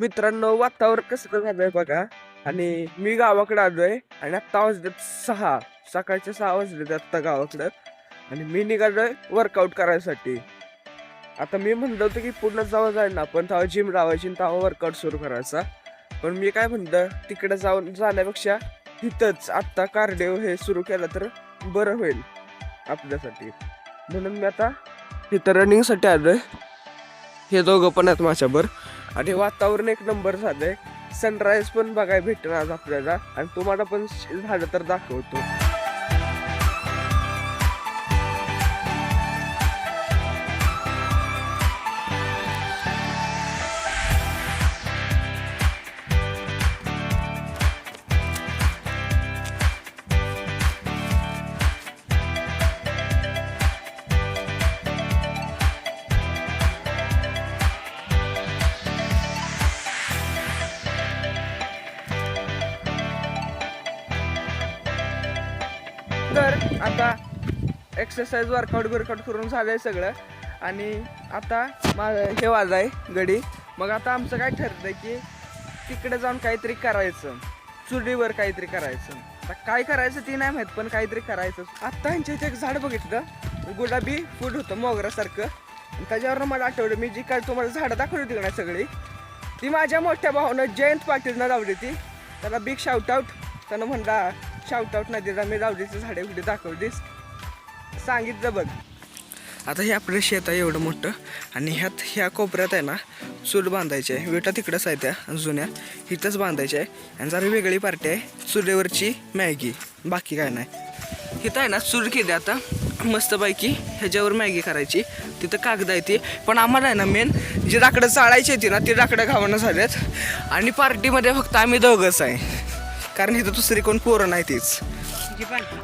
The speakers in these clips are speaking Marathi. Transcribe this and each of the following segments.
मित्रांनो, वातावरण कसं झालंय बघा. आणि मी गावाकडे आलोय आणि आत्ता वाजलेत 6, सकाळचे 6 वाजलेत आत्ता गावाकडं. आणि मी निघालोय वर्कआउट करायसाठी. आता मी म्हणलं होतं की पूर्ण जायला आपण तेव्हा जिम लावायची आणि तेव्हा वर्कआउट सुरू करायचा. पण मी काय म्हणलं, तिकडे जाण्यापेक्षा तिथंच आत्ता कार्डिओ हे सुरू केलं तर बरं होईल आपल्यासाठी. म्हणून मी आता तिथं रनिंगसाठी आलोय. हे दोघं पण आहेत माझ्याबरोबर. आणि वातावरण एक नंबर झालंय. सनराईज पण बघायला भेटेल आज आपल्याला. आणि तुम्हाला पण झालं तर दाखवतो. तर आता एक्सरसाइज वर्कआउट करून झालंय सगळं. आणि आता हे वाजाय गडी. मग आता आमचं काय ठरलंय की तिकडे जाऊन काहीतरी करायचं, चुलीवर काहीतरी करायचं. आता काय करायचं ती नाही माहीत, पण काहीतरी करायचं. आत्ता ह्यांच्या इथे एक झाड बघितलं, गुलाबी फुल होतं मोगरासारखं. त्याच्यावरनं मला आठवलं, मी जी काय तुम्हाला झाडं दाखवली होती ना सगळी, ती माझ्या मोठ्या भावानं जयंत पाटीलनं लावली ती. त्याला बिग शाउटआउट. त्यानं म्हणला शाउटआउट नाही दिला, मी लावलीची झाडे कुठे दाखवलीस, सांगितलं बघ. आता हे आपलं शेत आहे एवढं मोठं. आणि ह्या कोपऱ्यात आहे ना चूल बांधायची आहे. विटा तिकडंच आहे त्या जुन्या, इथंच बांधायची आहे. आणि जरा वेगळी पार्टी आहे, चुलीवरची मॅगी, बाकी काय नाही. इथं आहे ना चूल केली आता मस्तपैकी, ह्याच्यावर मॅगी करायची. तिथं कागद आहे ती. पण आम्हाला आहे ना मेन जी लाकडं चाळायची होती ना, ती लाकडं घावणं झाल्यात. आणि पार्टीमध्ये फक्त आम्ही दोघंच आहे, कारण इथं दुसरी कोण पोरं नाही तीच.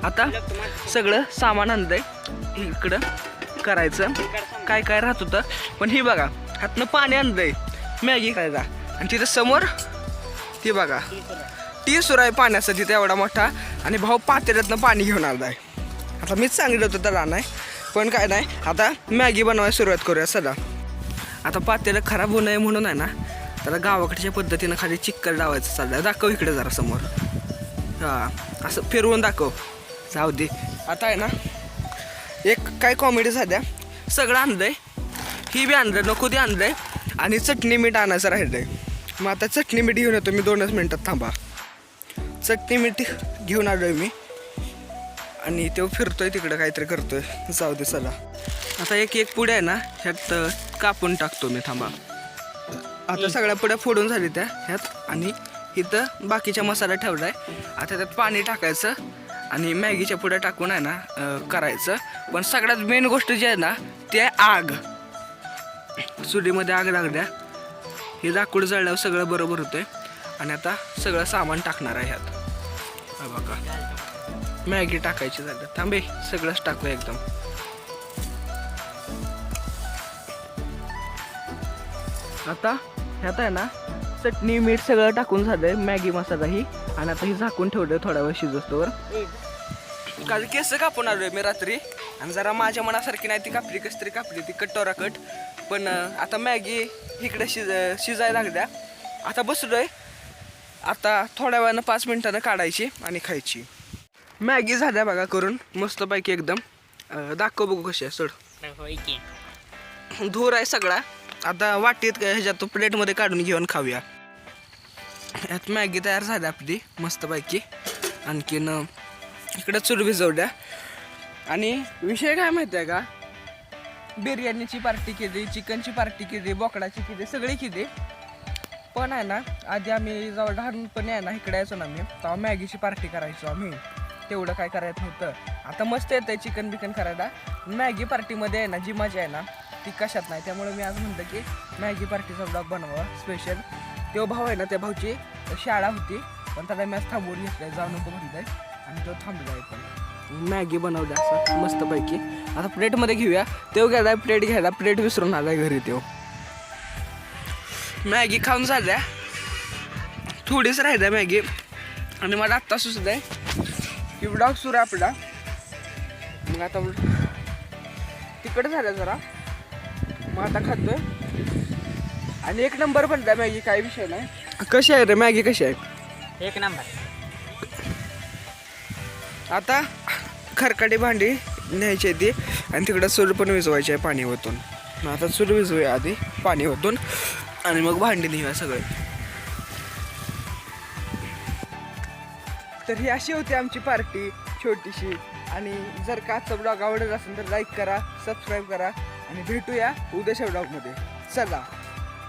आता सगळं सामान आणलंय इकडं करायचं. काय काय राहत होतं, पण ही बघा हातनं पाणी आणलंय मॅगी करायला. आणि तिथं समोर ती बघा टी सुरू आहे पाण्याचा तिथं एवढा मोठा. आणि भाऊ पातेल्यातनं पाणी घेऊन आलाय. आता मीच सांगितलं होतं त्याला नाही, पण काय नाही, आता मॅगी बनवायला सुरुवात करूया सदा. आता पातेलं खराब होऊ नये म्हणून आहे ना, त्याला गावाकडच्या पद्धतीनं खाली चिक्कल लावायचं चाललंय. दाखव इकडे जरा समोर, हां असं फिरवून दाखव. जाऊ दे. आता आहे ना एक काय कॉमेडी झाल्या, सगळं आणलंय, ही बी आणलं, नको ते आणलंय. आणि चटणी मीठ आणायचं राहिलंय. मग आता चटणी मीठ घेऊन येतो मी, 2च मिनटात थांबा. चटणी मीठ घेऊन आलोय मी. आणि तो फिरतोय तिकडं काहीतरी करतोय. जाऊ दे चला. आता एक पुढे आहे ना ह्यात कापून टाकतो मी, थांबा. आता सगळ्या पुड्या फोडून झाली त्या ह्यात. आणि इथं बाकीचा मसाला ठेवलाय. आता त्यात पाणी टाकायचं आणि मॅगीच्या पुड्या टाकून आहे ना करायचं. पण सगळ्यात मेन गोष्ट जी आहे ना ती आहे आग. चुलीमध्ये आग लागल्या, हे लाकूड जळल्यावर सगळं बरोबर होतंय. आणि आता सगळं सामान टाकणार आहे ह्यात. बघा मॅगी टाकायची झालं. थांबे, सगळंच टाकू एकदम. आता ह्यात आहे ना चटणी मीठ सगळं टाकून झालंय, मॅगी मसाला ही. आणि आता ही झाकून ठेवलंय थोड्या वेळ शिजतोवर. काल केस कापून आलोय मी रात्री. आणि जरा माझ्या मनासारखी नाही ती कापली, कशी तरी कापली ती कटोरा कट. पण आता मॅगी इकडे शिजायला लागल्या. आता बसलोय. आता थोड्या वेळानं 5 मिनिटानं काढायची आणि खायची. मॅगी झाल्या बघा करून मस्तपैकी एकदम. दाखव बघू कशी आहे. सोड, धूर आहे सगळा. आता वाटीत ह्याच्यात प्लेटमध्ये काढून घेऊन खाऊया. यात मॅगी तयार झाली आपली मस्तपैकी. आणखीन इकडं चूल भिजवल्या. आणि विषय काय माहिती आहे का, बिर्याणीची पार्टी केली, चिकनची पार्टी केली, बोकडाची केली, सगळी केली. पण आहे ना आधी आम्ही जेव्हा लहानपणी आहे ना इकडे यायचो ना आम्ही, तेव्हा मॅगीची पार्टी करायचो आम्ही. तेवढं काय करायचं नव्हतं. आता मस्त येतं चिकन बिकन करायला. मॅगी पार्टीमध्ये आहे ना जी मजा आहे ना ती कशात नाही. त्यामुळे मी आज म्हणलं की मॅगी पार्टीचा ब्लॉग बनवा स्पेशल. तो भाऊ आहे ना, त्या भाऊची शाळा होती, पण त्याला मी आज थांबवून घेतलंय, जाऊ नको म्हणलंय. आणि तो थांबलाय. पण मॅगी बनवली असं मस्तपैकी. आता प्लेटमध्ये घेऊया. तो गेलाय प्लेट घ्यायला, प्लेट विसरून आलाय घरी. तो मॅगी खाऊन झाल्या, थोडीच राहिल्या मॅगी. आणि मला आत्ता सुचलंय की ब्लॉग सुरू आहे आपला. मग आता तिकडे झालं जरा, मग आता खातोय. आणि एक नंबर बनला मॅगी, काय विषय नाही. कशी आहे रे मॅगी, कशी आहे? एक नंबर. आता खरकाटी भांडी न्यायची ती आणि तिकडं चूल पण विजवायची आहे पाणी ओतून. आता चूल विजवूया आधी पाणी ओतून आणि मग भांडी नेऊया सगळे. तर ही अशी होती आमची पार्टी छोटीशी. आणि जर का आजचा ब्लॉग आवडत असेल तर लाईक करा, सबस्क्राईब करा आणि भेटूया उद्याच्या ब्लॉगमध्ये. चला.